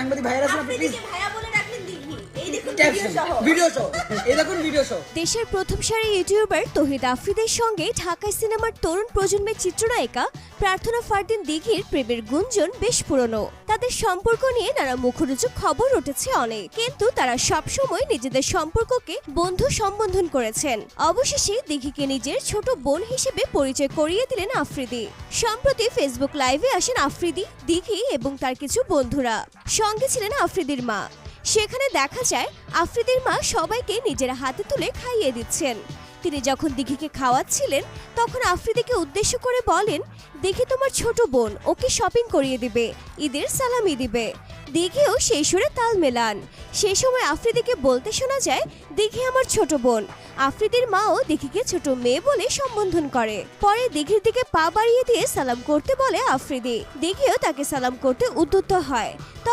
সাংবাদিক ভাইরা আছেন, আপনি প্লিজ ভাইয়া বলে রাখলেন দিঘি, এই দেখুন ভিডিও সহ, এই দেখুন ভিডিও সহ। দেশের প্রথম সারি ইউটিউবার তৌহিদ আফ্রিদির সঙ্গে ঢাকাই সিনেমার তরুণ প্রজন্মের চিত্রনায়িকা প্রার্থনা ফারদিন দিঘির প্রেমের গুঞ্জন বেশ পুরনো। তাদের সম্পর্ক নিয়ে নানা মুখরোচক খবর উঠেছে অনেক, কিন্তু তারা সবসময় নিজেদের সম্পর্ককে বন্ধু সম্বোধন করেছেন। অবশেষে দিঘিকে নিজের ছোট বোন হিসেবে পরিচয় করিয়ে দিলেন আফ্রিদি। সম্প্রতি ফেসবুক লাইভে আসেন আফ্রিদি, দিঘি এবং তার কিছু বন্ধুরা। সঙ্গে ছিলেন আফ্রিদির মা। সেখানে দেখা যায় আফ্রিদির মা সবাইকে নিজের হাতে তুলে খাইয়ে দিচ্ছেন। তিনি যখন দিঘিকে খাওয়াচ্ছিলেন তখন আফ্রিদিকে উদ্দেশ্য করে বলেন, দিঘি তোমার ছোট বোন, ওকে শপিং করিয়ে দিবে, ঈদের সালামি দিবে। দিঘিও সেই সুরে তাল মেলান। সেই সময় আফ্রিদিকে বলতে শোনা যায়, দিঘি আমার ছোট বোন। আফ্রিদির মাও দিঘিকে ছোট মেয়ে বলে সম্বোধন করে। পরে দিঘির দিকে পা বাড়িয়ে দিয়ে সালাম করতে বলে আফ্রিদি। দিঘিও তাকে সালাম করতে উদ্যত হয়।